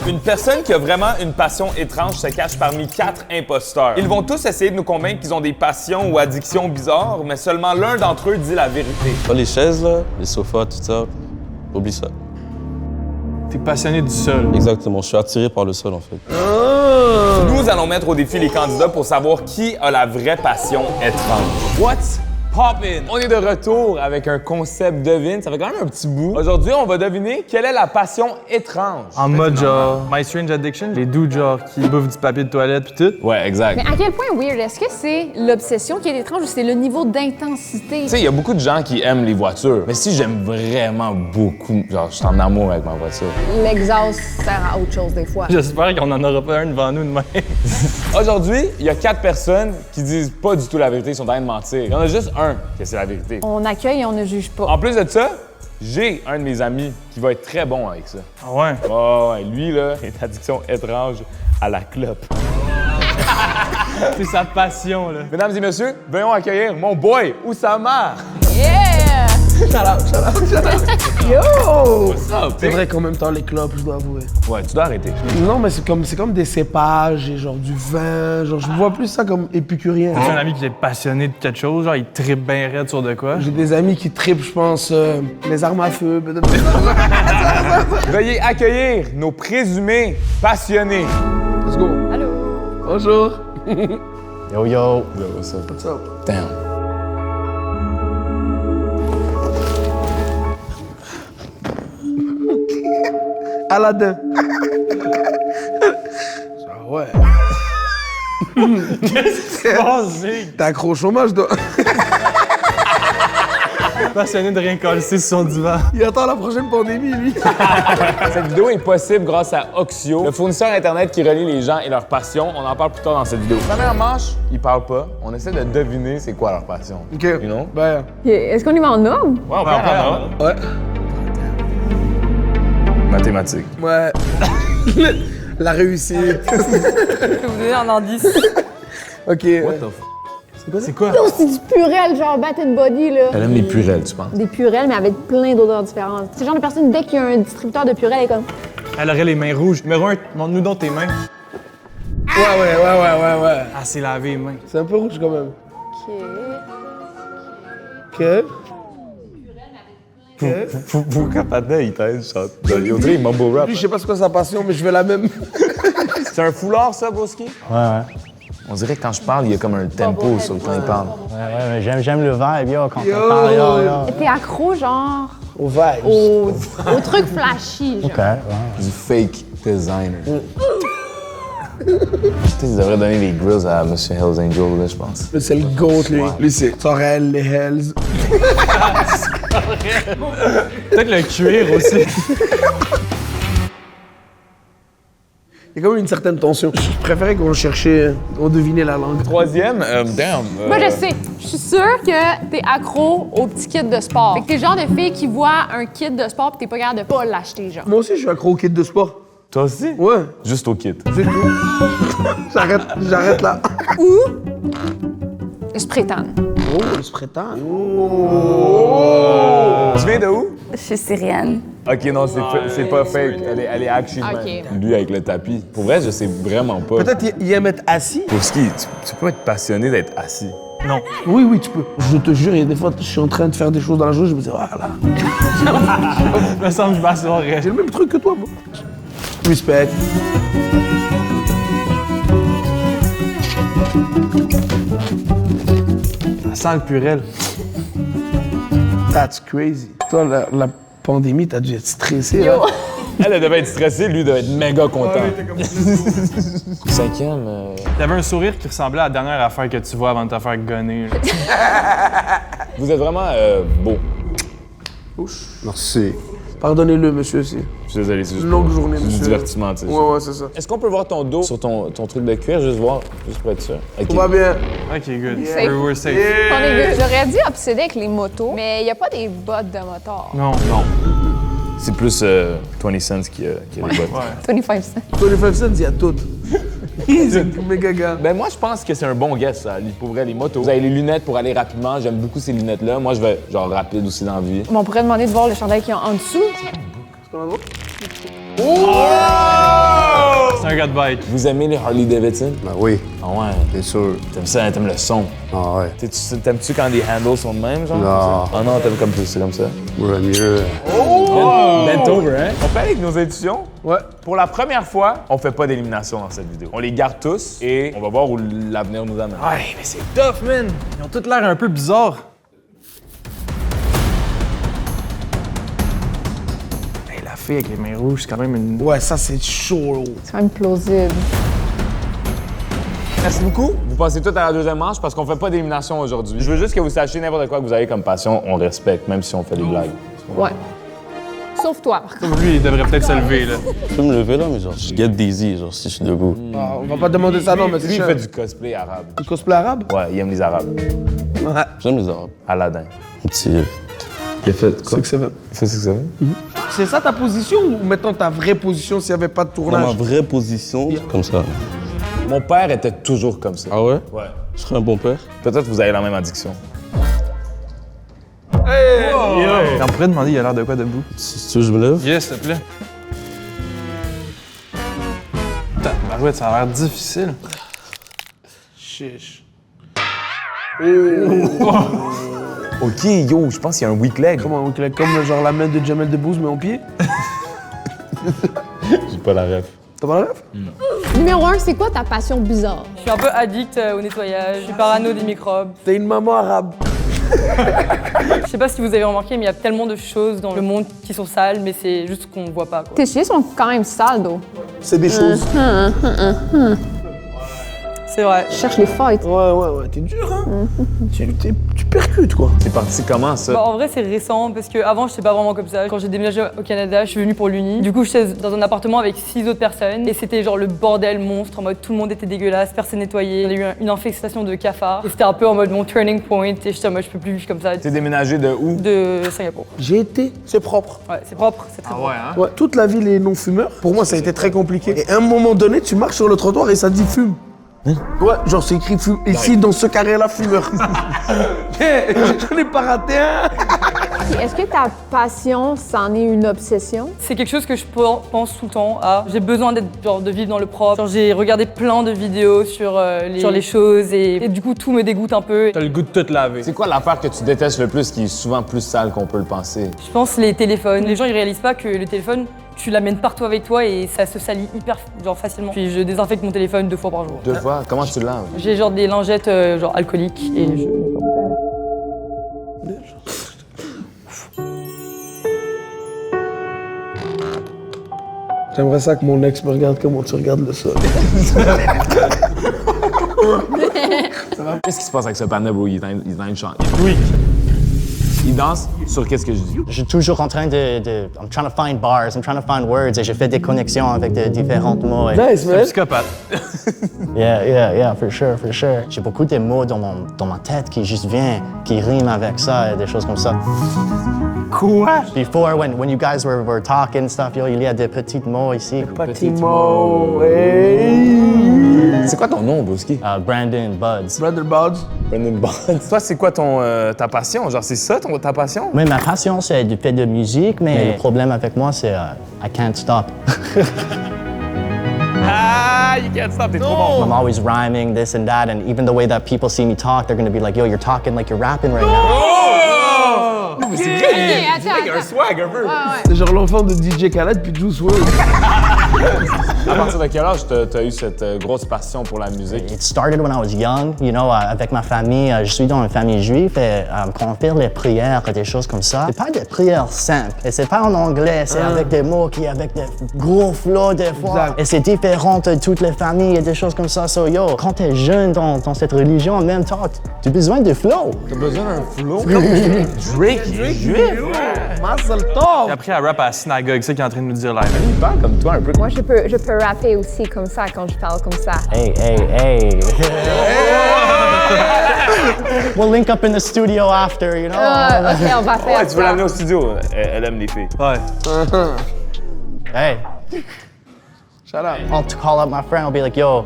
Une personne qui a vraiment une passion étrange se cache parmi 4 imposteurs. Ils vont tous essayer de nous convaincre qu'ils ont des passions ou addictions bizarres, mais seulement l'un d'entre eux dit la vérité. Pas les chaises, là, les sofas, tout ça. Oublie ça. T'es passionné du sol. Exactement, je suis attiré par le sol, en fait. Nous allons mettre au défi les candidats pour savoir qui a la vraie passion étrange. What's poppin'? On est de retour avec un concept devine. Ça fait quand même un petit bout. Aujourd'hui, on va deviner quelle est la passion étrange. En mode genre My Strange Addiction, les dudes genre qui bouffent du papier de toilette pis tout. Ouais, exact. Mais à quel point weird? Est-ce que c'est l'obsession qui est étrange ou c'est le niveau d'intensité? Tu sais, il y a beaucoup de gens qui aiment les voitures. Mais si j'aime vraiment beaucoup, genre, je suis en amour avec ma voiture. L'exhaust sert à autre chose des fois. J'espère qu'on en aura pas un devant nous demain. Aujourd'hui, il y a 4 personnes qui disent pas du tout la vérité, ils sont en train de mentir. Il y en a juste un que c'est la vérité. On accueille et on ne juge pas. En plus de ça, j'ai un de mes amis qui va être très bon avec ça. Ah ouais? Oh, ouais, lui, là, il a une addiction étrange à la clope. C'est sa passion, là. Mesdames et messieurs, veuillons accueillir mon boy, Oussama. Yeah! Yo! C'est vrai qu'en même temps, les clopes, je dois avouer. Ouais, tu dois arrêter. Non, mais c'est comme des cépages et genre du vin. Genre, je vois plus ça comme épicurien. J'ai un ami qui est passionné de quelque chose, genre il trippe bien raide sur de quoi. J'ai des amis qui tripent, je pense, les armes à feu. Veuillez accueillir nos présumés passionnés. Let's go. Allô? Bonjour. Yo, yo. What's up? Damn. Aladdin. Ah ouais. T'es accro au chômage, toi. Passionné de rien coller sur son divan. Il attend la prochaine pandémie, lui. Cette vidéo est possible grâce à Oxio, le fournisseur Internet qui relie les gens et leurs passions. On en parle plus tard dans cette vidéo. Première manche, ils parlent pas. On essaie de deviner c'est quoi leur passion. OK. You know? Ben, Ok, est-ce qu'on y va en ordre? Ouais, on peut en ordre. ouais. Mathématiques. Ouais. La réussite. Vous donner en indice. OK. C'est quoi? Oh, c'est du purel, genre Bat and Body, là. Elle aime les purelles, tu penses? Des purelles, mais avec plein d'odeurs différentes. C'est le genre de personne, dès qu'il y a un distributeur de purelles, elle est comme... Elle aurait les mains rouges. Numéro 1, montre-nous donc tes mains. Ouais. Ah, c'est lavé les mains. C'est un peu rouge quand même. OK. OK. Pourquoi Patna, il t'aide, chante? Il dirait mumble rap. Lui, je sais pas c'est quoi sa passion, mais je veux la même. C'est un foulard, ça, Broski? Ouais. On dirait que quand je parle, il y a comme un tempo sur quand il parle. Ouais, j'aime le vibe, yo, quand Yo. on parle, yo. T'es accro, genre, Au vibes. au truc flashy, genre. OK, ouais. Du fake designer. Peut-être qu'ils devraient donner les grills à M. Hells Angel, là, je pense. Mais c'est le GOAT, lui. Lui, c'est Sorel, les Hells. Peut-être le cuir aussi. Il y a quand même une certaine tension. Je préférais qu'on cherchait, on devinait la langue. Troisième, Moi, je sais. Je suis sûre que t'es accro au petit kit de sport. Fait que t'es le genre de fille qui voit un kit de sport pis t'es pas capable de pas l'acheter, genre. Moi aussi, je suis accro au kit de sport. Toi aussi? Ouais, Juste au kit. c'est tout. J'arrête là. Le spray tan. Oh, le spray tan. Tu viens de où? Je suis syrienne. Ok, non, c'est pas fake. Elle est actually Ok. même. Lui, avec le tapis. Pour vrai, je sais vraiment pas. Peut-être il aime être assis. Pour ski, tu peux être passionné d'être assis. Non. Oui, tu peux. Je te jure, il y a des fois, je suis en train de faire des choses dans la journée, je me dis, voilà. Il me semble que je m'assoirais. J'ai le même truc que toi, moi. Respect. Ça sent le purel. That's crazy. Toi, la pandémie, t'as dû être stressé, là. Elle devait être stressée, lui devait être méga content. Cinquième, T'avais un sourire qui ressemblait à la dernière affaire que tu vois avant de te faire gonner. genre. vous êtes vraiment beau. Merci. Pardonnez-le, monsieur, aussi. Je suis désolé, c'est juste Une longue pour- journée, c'est du monsieur. divertissement, tu sais. Ouais, c'est ça. Est-ce qu'on peut voir ton dos sur ton truc de cuir, juste voir, juste pour être sûr? Ok. Tout va bien. OK, good. Safe. We're safe. On est good. J'aurais dit obsédé avec les motos, mais y a pas des bottes de moteur. Non. C'est plus 20 cents qui a les bottes. Ouais. 25 cents. 25 cents, il y a tout. C'est un méga gars. Ben moi, je pense que c'est un bon guess, ça, pour vrai, les motos. Vous avez les lunettes pour aller rapidement. J'aime beaucoup ces lunettes-là. Moi, je vais genre rapide aussi dans la vie. Mais on pourrait demander de voir le chandail qu'il y a en dessous. Est-ce qu'on a le droit? gars de bike. Vous aimez les Harley Davidson? Ben oui, Ah ouais. c'est sûr. T'aimes ça, t'aimes le son. Ah ouais. T'aimes-tu quand les handles sont de même, genre? Non. Ah non, t'aimes comme c'est comme ça. Ouais, mieux. Bent over, hein? On fait avec nos intuitions? Ouais. Pour la première fois, on fait pas d'élimination dans cette vidéo. On les garde tous et on va voir où l'avenir nous amène. Ouais, mais c'est tough, man. Ils ont tous l'air un peu bizarres. Hey, la fille avec les mains rouges, c'est quand même une... Ouais, ça, c'est chaud. C'est quand même plausible. Merci beaucoup. Vous passez tout à la deuxième manche parce qu'on fait pas d'élimination aujourd'hui. Je veux juste que vous sachiez n'importe quoi que vous avez comme passion, on respecte, même si on fait des blagues. Ouais. Sauf toi, par contre. Lui, il devrait peut-être se lever, là. Je peux me lever là, mais genre, je get dizzy, genre, si je suis debout. Ah, on va pas demander ça, non, mais c'est Lui, il cher. fait du cosplay arabe. Du cosplay arabe? Ouais, il aime les arabes. Ouais. J'aime les arabes. Aladdin. Un petit. Il a fait C'est que ça va. Il fait ce que ça veut? C'est ça ta position ou maintenant ta vraie position s'il n'y avait pas de Dans ma tournage? vraie position, comme ça. Mon père était toujours comme ça. Ah ouais? Ouais. Je serais un bon père. Peut-être que vous avez la même addiction. On pourrait demander, il a l'air de quoi debout? Si tu veux, je me lève. Yes, s'il te plaît. Tabarouette, ça a l'air difficile. Chiche. OK, yo, je pense qu'il y a un weak leg. Comment on claque comme genre la main de Jamel Debbouze mais en pied? J'ai pas la ref. T'as pas la ref? Numéro 1, c'est quoi ta passion bizarre? Je suis un peu addict au nettoyage, je suis parano des microbes. T'es une maman arabe. Je sais pas si vous avez remarqué, mais il y a tellement de choses dans le monde qui sont sales, mais c'est juste qu'on voit pas, quoi. Tes cheveux sont quand même sales, d'eau. C'est des choses. C'est vrai. Je cherche les fights. Ouais, t'es dur, hein? Tu percutes, quoi. C'est parti comment, ça? Bah, en vrai, c'est récent parce que avant, j'étais pas vraiment comme ça. Quand j'ai déménagé au Canada, je suis venue pour l'Uni. Du coup, j'étais dans un appartement avec 6 autres personnes et c'était genre le bordel monstre. En mode, tout le monde était dégueulasse, personne nettoyait. Il y a eu une infestation de cafards. Et c'était un peu en mode mon turning point. Et j'étais en mode, je peux plus vivre comme ça. T'es déménagé de où? De Singapour. J'ai été, c'est propre. Ouais, c'est propre, c'est très propre. hein? Ouais, toute la ville est non-fumeur. Pour moi, ça a été très compliqué. Et à un moment donné, tu marches sur le trottoir et ça dit fume. Ouais, genre c'est écrit fume. Ici, dans ce carré-là, fumeur. J'en ai pas raté un. Est-ce que ta passion, c'en est une obsession? C'est quelque chose que je pense tout le temps à. J'ai besoin de vivre dans le propre. Genre, j'ai regardé plein de vidéos sur les choses et du coup tout me dégoûte un peu. T'as le goût de tout laver. C'est quoi l'affaire que tu détestes le plus qui est souvent plus sale qu'on peut le penser? Je pense les téléphones. Les gens ils réalisent pas que le téléphone, tu l'amènes partout avec toi et ça se salit hyper facilement. Puis je désinfecte mon téléphone 2 fois par jour. 2 fois? Comment tu laves? J'ai genre des lingettes genre alcooliques et je... J'aimerais ça que mon ex me regarde comment tu regardes le sol. Qu'est-ce qui se passe avec ce panneau, bro? Il est dans une chambre. Oui. Il danse sur qu'est-ce que je dis? Je suis toujours en train I'm trying to find bars, I'm trying to find words, et je fais des connexions avec de différents mots. Nice, man. Psychopathe. Yeah, for sure. J'ai beaucoup de mots dans ma tête qui juste viennent, qui riment avec ça et des choses comme ça. Quoi? Before, when you guys were talking and stuff, il y a des petits mots ici. Petit mot. Hey. C'est quoi ton nom, Boski? Brandon, Buds. Brother Buds. Brandon Bond. Toi, c'est quoi ta passion? Genre, c'est ça ta passion? Oui, ma passion, c'est de faire de musique, mais le problème avec moi, c'est I can't stop. Ah, you can't stop, t'es trop bon. I'm always rhyming this and that, and even the way that people see me talk, they're gonna be like, yo, you're talking like you're rapping right now. Mais c'est vrai, il y a un Attends. swag un peu. C'est genre l'enfant de DJ Khaled puis Juice WRLD. À partir de quel âge t'as eu cette grosse passion pour la musique? It started when I was young, you know, avec ma famille. Je suis dans une famille juive et quand on fait les prières et des choses comme ça, c'est pas des prières simples. Et c'est pas en anglais, c'est avec des mots qui avec des gros flots des fois. Exact. Et c'est différent de toutes les familles et des choses comme ça. So yo, quand t'es jeune dans cette religion, en même temps, tu as besoin de flow. T'as besoin d'un flow? Drake, il est juif. Mazel J'ai tov. appris à rap à la synagogue, c'est ça qu'il est en train de nous dire live. Il parle comme toi un peu. Moi, je peux rapper aussi comme ça quand je parle comme ça. Hey. We'll link up in the studio after, you know. OK, on va faire Ouais, tu veux ça. l'amener au studio? Elle aime les filles. Ouais. Hey. Shout out. I'll call up my friend, I'll be like, yo,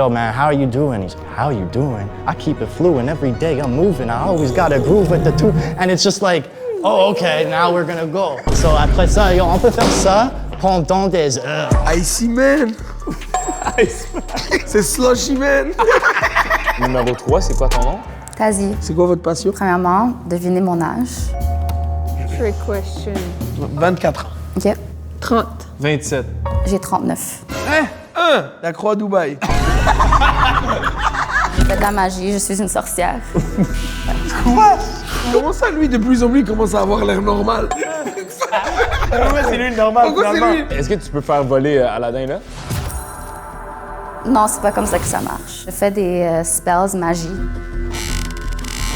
man, how are you doing? He's like, how are you doing? I keep it fluent every day, I'm moving, I always got a groove with the two. And it's just like, oh, okay, now we're gonna go. So après ça, yo, on peut faire ça pendant des heures. Icy man. Ice. C'est Slushy Man. Numéro 3, c'est quoi ton nom? Tazi, C'est quoi votre passion? premièrement, devinez mon âge. Trick question. 24 ans. OK. 30. 27. J'ai 39. La croix à Dubaï. Je fais de la magie, je suis une sorcière. Quoi? Comment ça, lui, de plus en plus, il commence à avoir l'air normal? Ouais, c'est lui le normal, Pourquoi c'est lui? Est-ce que tu peux faire voler Aladdin, là? Non, c'est pas comme ça que ça marche. Je fais des spells magie.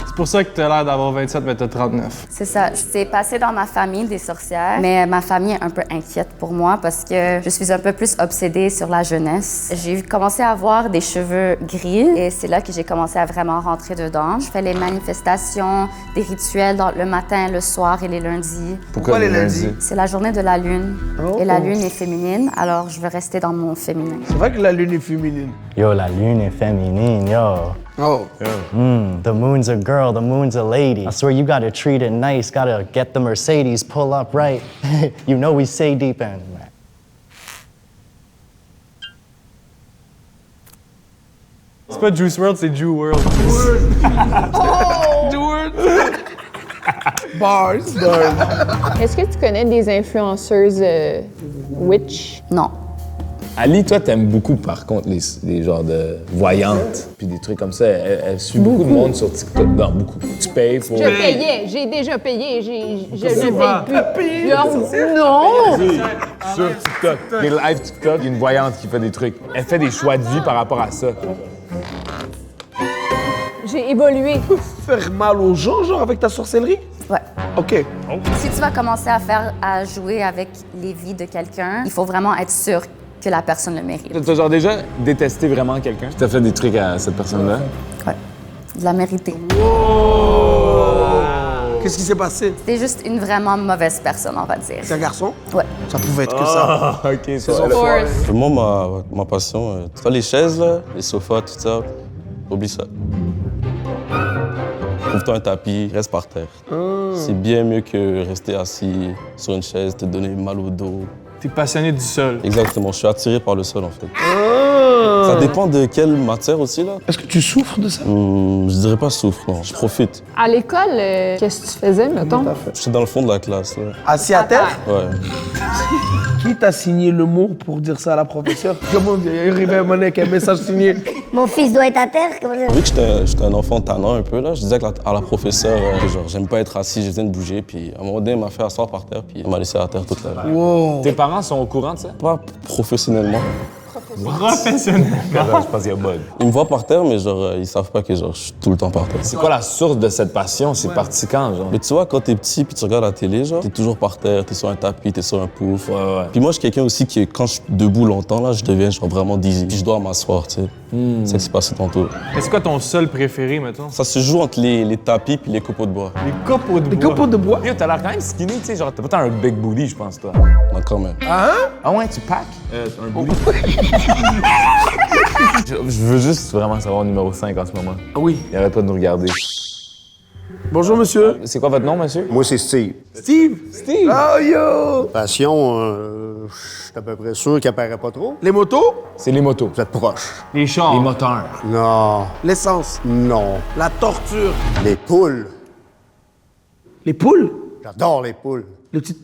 C'est pour ça que t'as l'air d'avoir 27, mais t'as 39. C'est ça. C'est passé dans ma famille des sorcières, mais ma famille est un peu inquiète pour moi parce que je suis un peu plus obsédée sur la jeunesse. J'ai commencé à avoir des cheveux gris et c'est là que j'ai commencé à vraiment rentrer dedans. Je fais les manifestations, des rituels le matin, le soir et les lundis. Pourquoi les lundis? C'est la journée de la lune Oh. et la lune est féminine, alors je veux rester dans mon féminin. C'est vrai que la lune est féminine. Yo, la lune est féminine, yo. Oh. The moon's a girl, the moon's a lady. I swear you gotta treat it nice, gotta get the Mercedes, pull up right. You know we say deep end, man. C'est pas Juice WRLD, c'est Jew World. Bars. Est-ce que tu connais des influenceuses witch? Non. Ali, toi, t'aimes beaucoup, par contre, les genres de voyantes, puis des trucs comme ça. Elle suit beaucoup de monde sur TikTok. Non, beaucoup. Tu payes pour... Je payais, j'ai déjà payé, je ne paye plus. Non! Sur TikTok. Des live TikTok, il y a une voyante qui fait des trucs. Elle fait des choix de vie par rapport à ça. J'ai évolué. Faire mal aux gens, genre, avec ta sorcellerie? Ouais. OK. Si tu vas commencer à jouer avec les vies de quelqu'un, il faut vraiment être sûr que la personne le mérite. T'as genre déjà détesté vraiment quelqu'un? T'as fait des trucs à cette personne-là? Ouais. De la mériter. Qu'est-ce qui s'est passé? C'était juste une vraiment mauvaise personne, on va dire. C'est un garçon? Ouais. Ça pouvait être que ça. Ah, OK, ça. Of course. Moi, ma passion, tu vois, les chaises, là, les sofas, tout ça, oublie ça. Trouve-toi un tapis, reste par terre. C'est bien mieux que rester assis sur une chaise, te donner mal au dos. T'es passionné du sol. Exactement, je suis attiré par le sol, en fait. Ça dépend de quelle matière aussi, là. Est-ce que tu souffres de ça? Je dirais pas souffre, non. Je profite. À l'école, qu'est-ce que tu faisais, mettons? Je suis dans le fond de la classe, là. Assis à terre? Ouais. Qui t'a signé le mot pour dire ça à la professeure? Comment il est arrivé à un moment avec un message signé? Mon fils doit être à terre. Vu que j'étais un enfant tannant un peu, là, je disais à la professeure, genre, j'aime pas être assis, j'ai besoin de bouger. Puis à un moment donné, elle m'a fait asseoir par terre, puis elle m'a laissé à terre toute la journée. Wow. Tes parents sont au courant de ça? Pas professionnellement. Professionnel. Je pense qu'il y a bug. Ils me voient par terre, mais genre, ils savent pas que genre, je suis tout le temps par terre. C'est quoi la source de cette passion? C'est parti quand, genre? Mais tu vois, quand t'es petit puis tu regardes la télé, genre, t'es toujours par terre, t'es sur un tapis, t'es sur un pouf. Ouais. Puis moi, je suis quelqu'un aussi qui, quand je suis debout longtemps, là, je deviens genre vraiment dizzy. Puis je dois m'asseoir, tu sais. C'est ce qui s'est passé tantôt. Mais c'est quoi ton sol préféré, mettons? Ça se joue entre les tapis puis les copeaux de bois. Les copeaux de Des bois. copeaux de bois? Yo, t'as l'air quand même skinny, tu sais, genre, t'as pas tant un big booty, je pense, toi. Non, quand même. Ah ouais, tu packs? Un booty? Je veux juste vraiment savoir le numéro 5 en ce moment. Oui. Il arrête pas de nous regarder. Bonjour, monsieur. C'est quoi votre nom, monsieur? Moi, c'est Steve. Steve? Steve! Oh, yo! Passion, je suis à peu près sûr qu'elle apparaît pas trop. Les motos? C'est les motos. Vous êtes proche. Les chars. Les moteurs. Non, L'essence? non. La torture? Les poules. Les poules? J'adore les poules.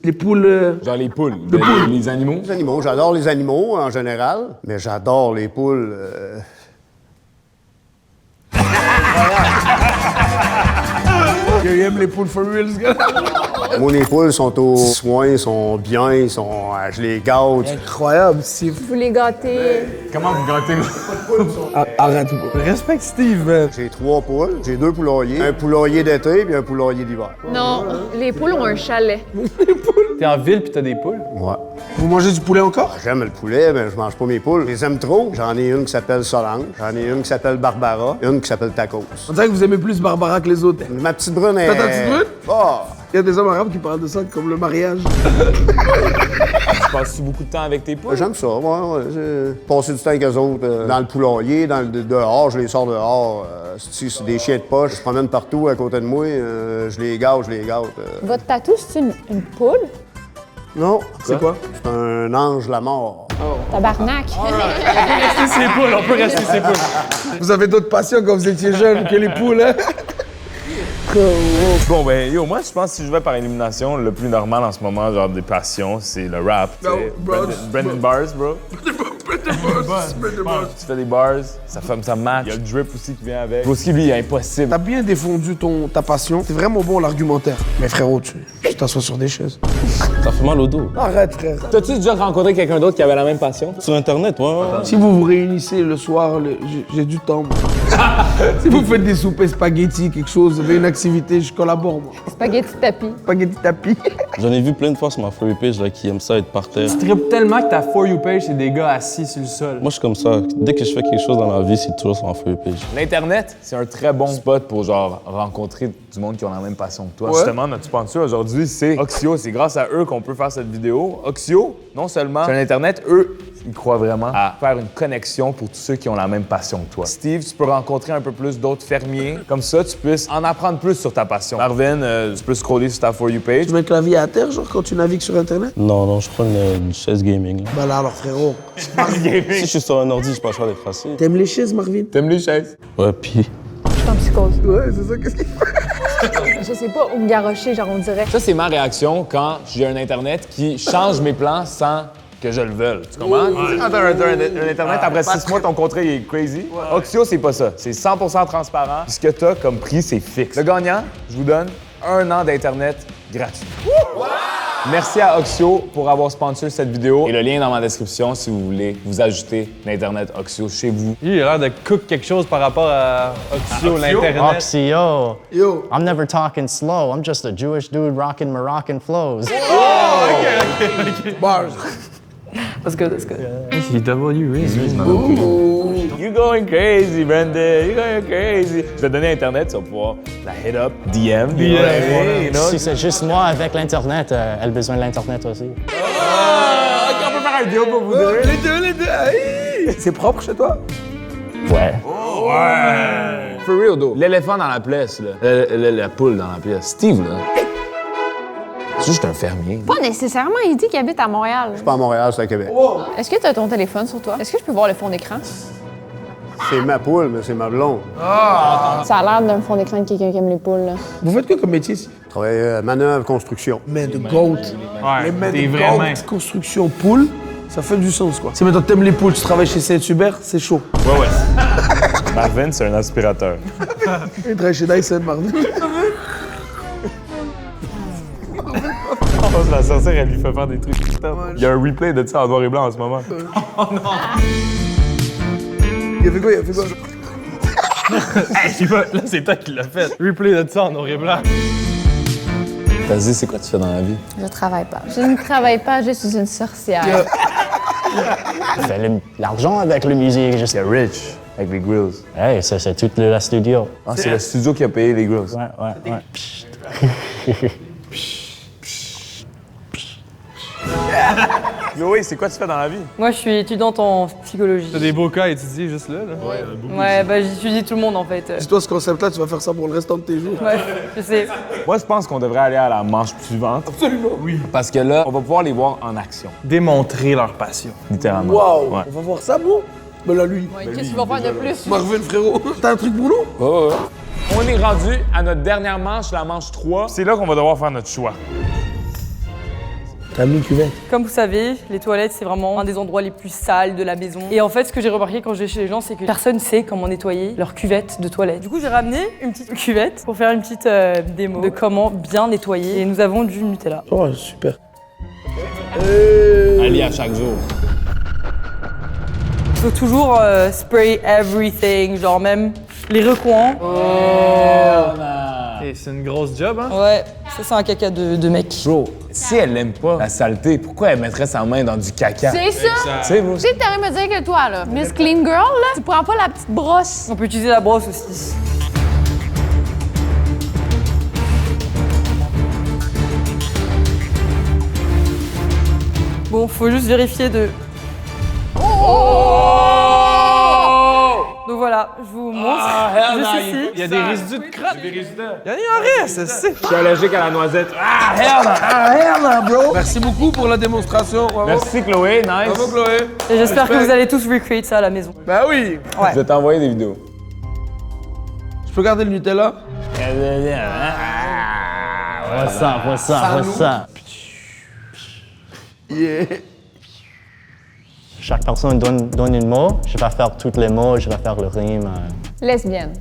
Les poules... Genre les poules. Les animaux. Les animaux, j'adore les animaux en général, mais j'adore les poules. Il aime les poules for real, ce gars. Moi, les poules sont aux soins, sont bien, je les gâte. Incroyable, Steve. Vous les gâtez. Comment vous gâtez? Arrête. Respecte Steve, man. J'ai 3 poules, j'ai 2 poulaillers, un poulailler d'été et un poulailler d'hiver. Non, les poules ont un chalet. T'es en ville puis t'as des poules? Ouais. Vous mangez du poulet encore? J'aime le poulet, mais je mange pas mes poules. Je les aime trop. J'en ai une qui s'appelle Solange, j'en ai une qui s'appelle Barbara, une qui s'appelle Tacos. On dirait que vous aimez plus Barbara que les autres. Ma petite brune est... T'as ta petite brune? Oh! Il y a des hommes arabes qui parlent de ça comme le mariage. Tu passes beaucoup de temps avec tes poules? J'aime ça, ouais. J'ai passé du temps avec eux autres, dans le poulailler, dehors, je les sors dehors. C'est des chiens de poche, ils se promènent partout à côté de moi, je les gâte. Votre tatou, c'est une poule? Non, C'est quoi? c'est un ange la mort. Tabarnak. C'est poules, on peut rester ses poules. Vous avez d'autres passions quand vous étiez jeune que les poules, hein? Bon, ben, yo, moi, je pense que si je vais par élimination, le plus normal en ce moment, genre des passions, c'est le rap. tu No, sais. bro, Brendan Bars, bro. Tu fais des bars, ça marche. Il y a le drip aussi qui vient avec. Broski, lui, il est impossible. T'as bien défendu ta passion. C'est vraiment bon l'argumentaire. Mais frérot, tu t'assois sur des chaises. Ça fait mal au dos. Arrête, frère. T'as-tu déjà rencontré quelqu'un d'autre qui avait la même passion? Sur Internet, ouais. Si vous vous réunissez le soir, j'ai du temps, moi. Si vous faites des soupes spaghetti, quelque chose, vous avez une activité, je collabore, moi. Spaghetti tapis. Spaghetti tapis. J'en ai vu plein de fois sur ma For You page là, qui aiment ça être par terre. Tu tripes tellement que ta For You page, c'est des gars assis sur le sol. Moi, je suis comme ça. Dès que je fais quelque chose dans la vie, c'est toujours sur ma For You page. L'Internet, c'est un très bon spot pour genre rencontrer du monde qui ont la même passion que toi. Ouais. Justement, notre sponsor aujourd'hui, c'est Oxio. C'est grâce à eux qu'on peut faire cette vidéo. Oxio, non seulement sur l'Internet, eux, ils croient vraiment à faire une connexion pour tous ceux qui ont la même passion que toi. Steve, tu peux rencontrer un peu plus d'autres fermiers. Comme ça, tu puisses en apprendre plus sur ta passion. Marvin, tu peux scroller sur ta For You page. Tu mets le clavier à terre, genre, quand tu navigues sur Internet? Non, je prends une chaise gaming. Là. Bah là, alors, frérot. Si je suis sur un ordi, je peux pas le choix d'être assis. T'aimes les chaises, Marvin? T'aimes les chaises? Ouais, puis. Je suis en psychose. Ouais, c'est ça, qu'est-ce qu'il fait? Je sais pas où me garrocher, genre on dirait. Ça, c'est ma réaction quand j'ai un Internet qui change mes plans sans que je le veuille. Tu comprends? Quand t'as un Internet, après 6 mois, ton contrat il est crazy. Oxio, c'est pas ça. C'est 100% transparent. Puis ce que t'as comme prix, c'est fixe. Le gagnant, je vous donne 1 an d'Internet gratuit. Merci à Oxio pour avoir sponsor cette vidéo. Et le lien est dans ma description si vous voulez vous ajouter l'Internet Oxio chez vous. Il a l'air de cook quelque chose par rapport à Oxio, l'Internet. Oxio. Yo. I'm never talking slow. I'm just a Jewish dude rocking Moroccan flows. Bars. That's good, that's good. C'est W, You're going crazy, Brandon. You're going crazy. Je vais te donner Internet, tu vas pouvoir la hit up, DM. You know what I mean? You know? Si c'est juste moi avec l'Internet, elle a besoin de l'Internet aussi. OK, on peut faire un deal pour vous deux. Les deux. Aïe. C'est propre chez toi? Ouais. For real, though. L'éléphant dans la pièce, là. La poule dans la pièce. Steve, là. C'est juste un fermier. Pas nécessairement, il dit qu'il habite à Montréal. Je suis pas à Montréal, c'est à Québec. Est-ce que tu as ton téléphone sur toi? Est-ce que je peux voir le fond d'écran? C'est ma poule, mais c'est ma blonde. Ça a l'air d'un fond d'écran de quelqu'un qui aime les poules. Là. Vous faites quoi comme métier ici? Je travaille manœuvre, construction. Mais de goat. Les mains des de vraies goat, mains. construction poule, ça fait du sens, quoi. Si maintenant t'aimes les poules, tu travailles chez Saint-Hubert, c'est chaud. Ouais. Marvin, c'est un aspirateur. Il travaille chez Dyson, Marvin. Je pense que la sorcière, elle lui fait faire des trucs. Il y a un replay de ça en noir et blanc en ce moment. Il a fait quoi? Hey, là, c'est toi qui l'as fait. Replay de ça en noir et blanc. Vas-y, c'est quoi tu fais dans la vie? Je travaille pas. Je ne travaille pas, je suis une sorcière. Elle fait l'argent avec la musique. Juste... C'est rich, avec les grills. Hey, ça, c'est tout la studio. Ah, c'est le studio qui a payé les grills. Ouais. Chloé, c'est quoi tu fais dans la vie? Moi, je suis étudiante en psychologie. T'as des beaux cas à étudier juste là. Ouais, bah j'étudie tout le monde en fait. Dis-toi, ce concept-là, tu vas faire ça pour le restant de tes jours. Ouais, je sais. Moi, je pense qu'on devrait aller à la manche suivante. Absolument. Oui. Parce que là, on va pouvoir les voir en action, Démontrer leur passion. littéralement. Wow. Ouais. On va voir ça, bon? Ben là, lui. Qu'est-ce que tu vas faire de plus? Marvin, frérot, t'as un truc pour nous? Ouais. On est rendu à notre dernière manche, la manche 3. C'est là qu'on va devoir faire notre choix. T'as mis une cuvette. Comme vous savez, les toilettes, c'est vraiment un des endroits les plus sales de la maison. Et en fait, ce que j'ai remarqué quand je vais chez les gens, c'est que personne ne sait comment nettoyer leur cuvette de toilette. Du coup, j'ai ramené une petite cuvette pour faire une petite démo de comment bien nettoyer. Et nous avons du Nutella. Oh, super. Allez à chaque jour. Il faut toujours spray everything, genre même les recoins. Hey, c'est une grosse job, hein? Ouais, ça c'est un caca de mec. Bro, si elle aime pas la saleté, pourquoi elle mettrait sa main dans du caca? C'est ça? Tu sais, bro. Tu sais, t'aurais me dire que toi, là, Miss Clean Girl, là, tu prends pas la petite brosse. On peut utiliser la brosse aussi. Bon, faut juste vérifier de... Donc voilà, je vous montre. Juste ici. Il y a des résidus de crotte. Il y en reste, c'est. Je suis allergique à la noisette. Ah, hell no! bro. Merci beaucoup pour la démonstration. Bravo. Merci, Chloé. Nice. Bravo, Chloé. Et j'espère que vous allez tous recreate ça à la maison. Ben oui. Je vais t'envoyer des vidéos. Je peux garder le Nutella? What's up? Yeah. Chaque personne donne un mot, je vais faire tous les mots, je vais faire le rime. Lesbienne.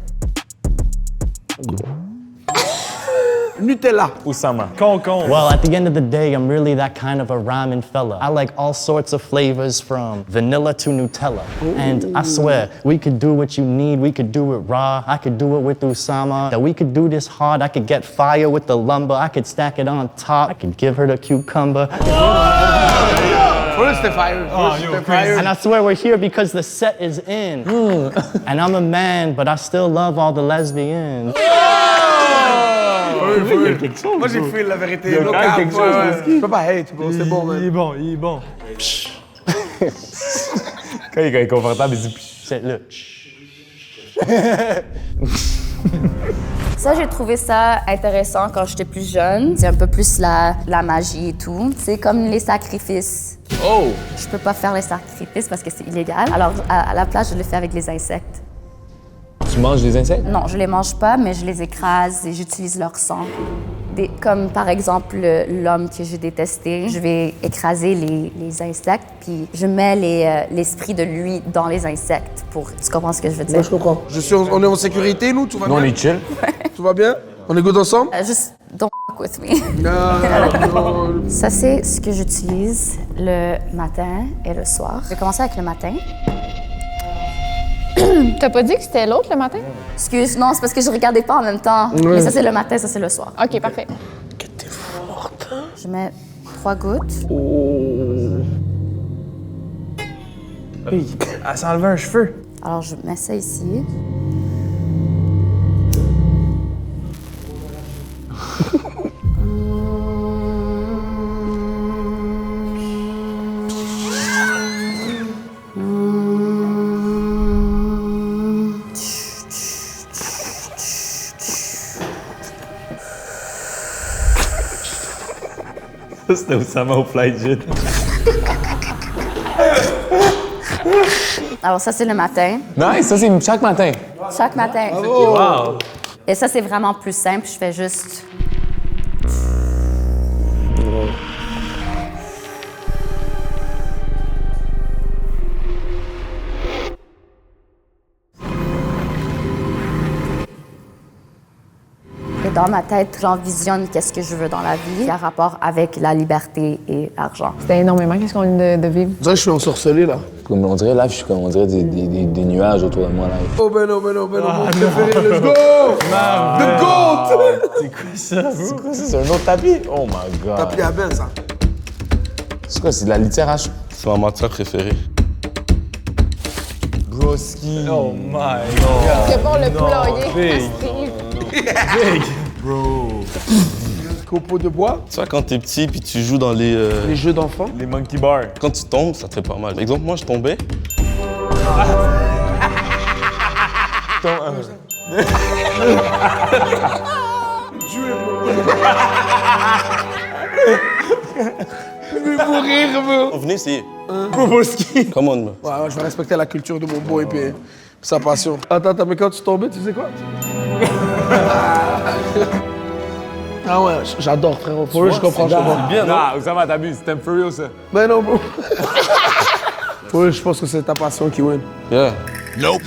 Nutella. Oussama. Concombre. Well, at the end of the day, I'm really that kind of a ramen fella. I like all sorts of flavors from vanilla to Nutella. And I swear, we could do what you need. We could do it raw. I could do it with Usama. That we could do this hard. I could get fire with the lumber. I could stack it on top. I could give her the cucumber. First the fire. And I swear we're here because the set is in. And I'm a man, but I still love all the lesbians. Moi, j'ai fait la vérité. Il y a quand même quelque chose, Je peux pas hate, bro. C'est bon, Il est man. bon, il est bon. Quand il est confortable, il dit... C'est le. Ça, j'ai trouvé ça intéressant quand j'étais plus jeune. C'est un peu plus la magie et tout. C'est comme les sacrifices. Oh! Je peux pas faire les sacrifices parce que c'est illégal. Alors, à la place, je le fais avec les insectes. Tu manges des insectes? Non, je les mange pas, mais je les écrase et j'utilise leur sang. Comme par exemple l'homme que j'ai détesté. Je vais écraser les insectes, puis je mets l'esprit de lui dans les insectes pour... Tu comprends ce que je veux dire? Moi, je comprends. On est en sécurité, nous? Tout va Nous, bien? on est chill. Tout va bien? On est good ensemble? Juste don't f with me. Non. Ça, c'est ce que j'utilise le matin et le soir. Je vais commencer avec le matin. T'as pas dit que c'était l'autre le matin? Excuse, non, c'est parce que je regardais pas en même temps. Mais ça, c'est le matin, ça, c'est le soir. OK, parfait. T'es forte. Je mets 3 gouttes. Elle s'est enlevé un cheveu. Alors, je mets ça ici. C'était Oussama au flight jet. Alors, ça, c'est le matin. Nice, ça, c'est chaque matin. Chaque matin. Wow! Et ça, c'est vraiment plus simple. Je fais juste... Et dans ma tête, j'envisionne qu'est-ce que je veux dans la vie, qui a rapport avec la liberté et l'argent. C'était énormément. Qu'est-ce qu'on vient de vivre? On dirait que je suis ensorcelé, là. Comme on dirait, là, je suis comme, on dirait des nuages autour de moi, là. Oh, ben non, mon préféré. Let's go! The GOAT! C'est quoi ça? C'est quoi ça? C'est un autre tapis? Oh my God. Tapis à ben, ça. C'est quoi? C'est de la litière à cheveux? C'est ma matière préférée. Broski. Oh my God. C'est pour le poulailler. Big. Copeaux de bois, Tu vois, quand t'es petit puis tu joues dans les. les jeux d'enfants. Les monkey bars. Quand tu tombes, ça te fait pas mal. Par exemple, moi, je tombais. Je vais mourir, bro. Venez essayer. Broski. Come on, bro. Ouais, je vais respecter la culture de mon boy et sa passion. Attends, mais quand tu tombais, tu sais quoi? Ah ouais, j'adore, frérot. Pour eux, je comprends, je comprends. Bien, non? Oussama, t'abuses. C'était for real, ça. Ben non, bro. Pour eux, je pense que c'est ta passion qui win. Yeah. Nope.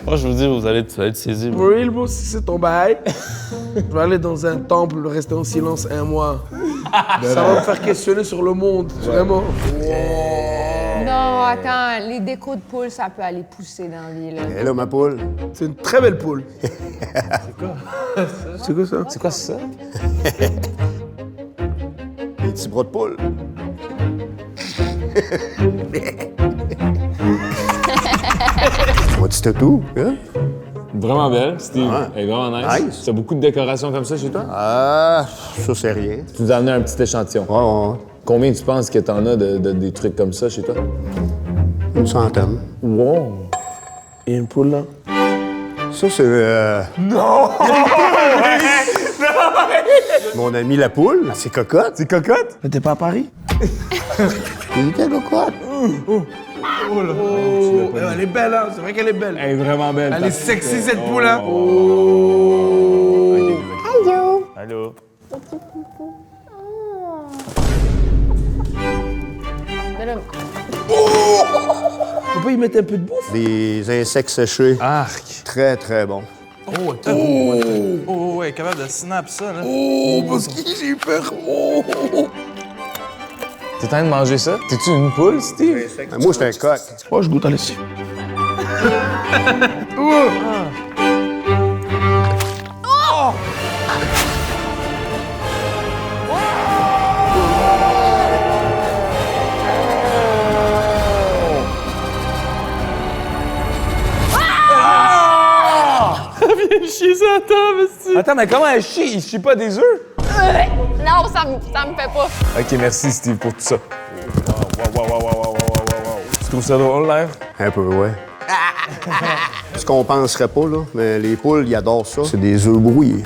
Moi, je vous dis, vous allez être saisi, bro. For real, bro, si c'est ton bail, je vais aller dans un temple, rester en silence 1 mois. Ça va me faire questionner sur le monde, vraiment. Non, attends. Les décos de poule, ça peut aller pousser dans la vie, là. Hello, ma poule. C'est une très belle poule. C'est quoi ça? C'est quoi ça? Les petits bras de poule. Vois-tu t'as tout, hein? Vraiment belle, Steve. Ouais. Elle est vraiment nice. Nice. T'as beaucoup de décorations comme ça chez toi? Ah, ça, c'est rien. Tu nous as amené un petit échantillon. Ouais. Combien tu penses que t'en as des trucs comme ça chez toi? Une centaine. Wow! Il y a une poule là. Ça, c'est... Non! Mon ami la poule. Ah, c'est cocotte. C'est cocotte? Mais t'es pas à Paris? Il était cocotte. Elle est belle, hein? C'est vrai qu'elle est belle. Elle est vraiment belle. Elle est sexy, cette poule, hein? Allô? Allô? On peut y mettre un peu de bouffe? Des insectes séchés. Arc. Très, très bons. Oh, ok. Oh, ouais, capable de snap ça, là. Oh, parce que j'ai eu peur. Oh. T'es en train de manger ça? T'es-tu une poule, Steve? Moi, j'étais un coq. Oh, je goûte à lessive. Chier ça à table, c'est... Attends, mais comment elle chie? Il chie pas des œufs? Non, ça me fait pas. Ok, merci, Steve, pour tout ça. Wow. Tu trouves ça drôle, l'air? Un peu, ouais. Ce qu'on penserait pas, là, mais les poules, ils adorent ça. C'est des œufs brouillés.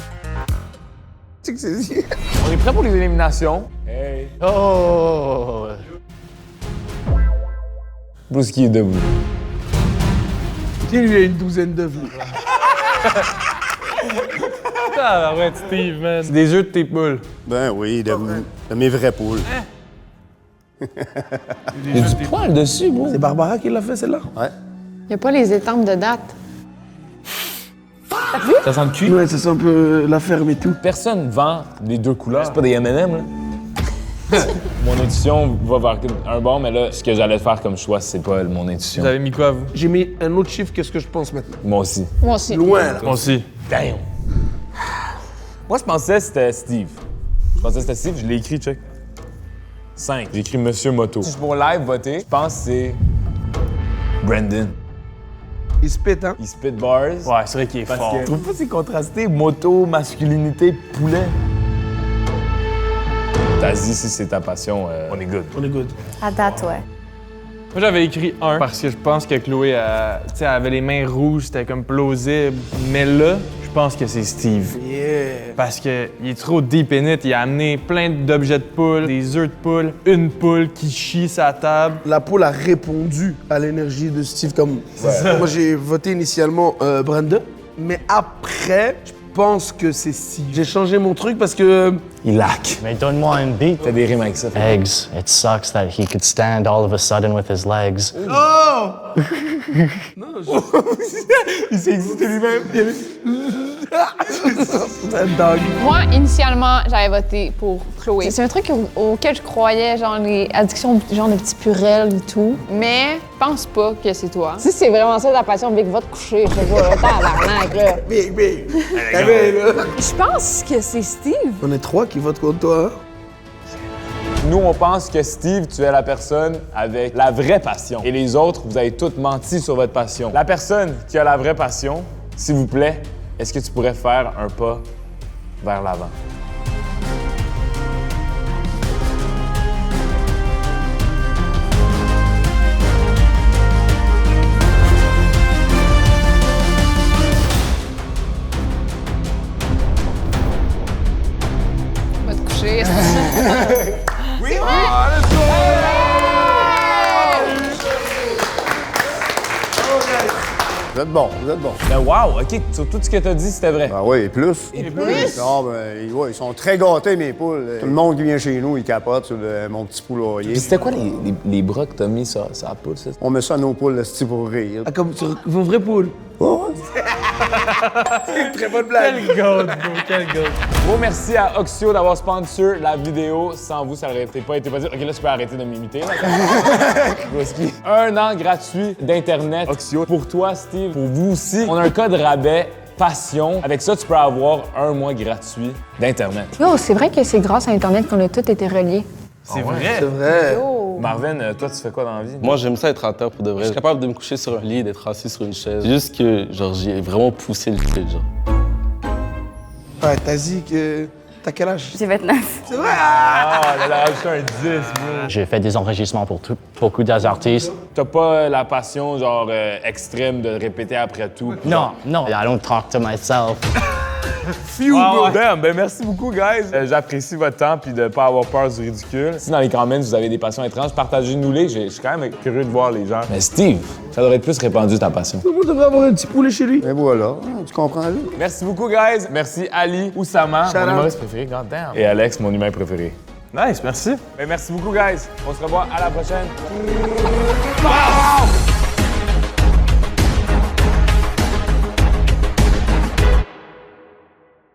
On est prêt pour les éliminations. Hey. Oh! Bruce qui est debout. Tiens, lui, il a une douzaine d'œufs. Ah, ouais, Steve, man. C'est des œufs de tes poules. Ben oui, de mes vraies poules. Il y a du poil dessus, bro. C'est Barbara qui l'a fait, celle-là? Ouais. Il a pas les étampes de date. Ça sent le cuit. Ouais, ça sent un peu la ferme et tout. Personne vend les deux couleurs. C'est pas des M&M, là. Mon intuition va vers un bord, mais là, ce que j'allais faire comme choix, c'est pas mon intuition. Vous avez mis quoi, vous? J'ai mis un autre chiffre que ce que je pense maintenant. Moi aussi. Moi aussi. Loin, là. Moi aussi. Damn. Moi, je pensais que c'était Steve. Je l'ai écrit, check. 5. J'ai écrit Monsieur Moto. Si je suis pour live voter, je pense que c'est Brandon. Il se pète, hein? Il spit bars. Ouais, c'est vrai qu'il est Parce fort. que je trouve pas que c'est contrasté, moto, masculinité, poulet. Vas-y, si c'est ta passion, on est good. On est good. À date, ouais. Moi, j'avais écrit 1 parce que je pense que Chloé, tu sais, elle avait les mains rouges, c'était comme plausible. Mais là, je pense que c'est Steve. Yeah. Parce qu'il est trop deep in it. Il a amené plein d'objets de poule, des œufs de poule, une poule qui chie sa table. La poule a répondu à l'énergie de Steve comme... Moi, j'ai voté initialement Brandon, mais après, je pense que c'est Steve. J'ai changé mon truc parce que... Il laque. Mais donne-moi un beat. T'as des rimes avec ça. Eggs. It sucks that he could stand all of a sudden with his legs. Oh! Il s'est excité lui-même. C'est un dog. Moi, initialement, j'avais voté pour Chloé. C'est un truc auquel je croyais, genre les addictions, genre de petits purelles et tout. Mais je pense pas que c'est toi. Si c'est vraiment ça ta passion, Vic, va te coucher. Je sais pas, tabarnak, là. Big. là. Je pense que c'est Steve. On est 3 qui votent contre toi, hein? Nous, on pense que Steve, tu es la personne avec la vraie passion. Et les autres, vous avez toutes menti sur votre passion. La personne qui a la vraie passion, s'il vous plaît, est-ce que tu pourrais faire un pas vers l'avant? Va te coucher. Oui! Vous êtes bon. Mais wow, OK, sur tout ce que t'as dit, c'était vrai. Ah oui, et plus. Et plus? Non, ben, ouais, ils sont très gâtés, mes poules. Tout le monde qui vient chez nous, il capote sur mon petit poulailler. Puis c'était quoi les bras que t'as mis sur la poule, ça? On met ça à nos poules, le pour rire. Ah, comme sur vos vraies poules. Oh, Très bonne blague. Quel goat, bro, quel goat. Gros merci à Oxio d'avoir sponsor la vidéo. Sans vous, ça n'aurait pas été possible. OK, là, tu peux arrêter de m'imiter. Broski. 1 an gratuit d'Internet. Oxio. Pour toi, Steve, pour vous aussi, on a un code rabais passion. Avec ça, tu peux avoir 1 mois gratuit d'Internet. Yo, c'est vrai que c'est grâce à Internet qu'on a tous été reliés. C'est vrai. C'est vrai. Marvin, toi, tu fais quoi dans la vie? Moi, j'aime ça être à terre pour de vrai. Je suis capable de me coucher sur un lit et d'être assis sur une chaise. C'est juste que, genre, j'ai vraiment poussé le shit, genre. Ouais, t'as dit que T'as quel âge? J'ai 29. C'est vrai? Ah, elle a rajouté un 10, bro. J'ai fait des enregistrements pour beaucoup d'artistes. T'as pas la passion, genre, extrême de répéter après tout? Non, non. I don't talk to myself. Wow, damn, ben merci beaucoup, guys. J'apprécie votre temps puis de pas avoir peur du ridicule. Si dans les comments, vous avez des passions étranges, partagez-nous-les. Je suis quand même curieux de voir les gens. Mais Steve, ça devrait être plus répandu ta passion. Tout le monde devrait avoir un petit poulet chez lui. Et voilà, tu comprends, là? Merci beaucoup, guys. Merci Ali, Oussama, Shout mon out. humoriste préféré, god damn. Et Alex, mon humain préféré. Nice, merci. Ben merci beaucoup, guys. On se revoit à la prochaine. Wow!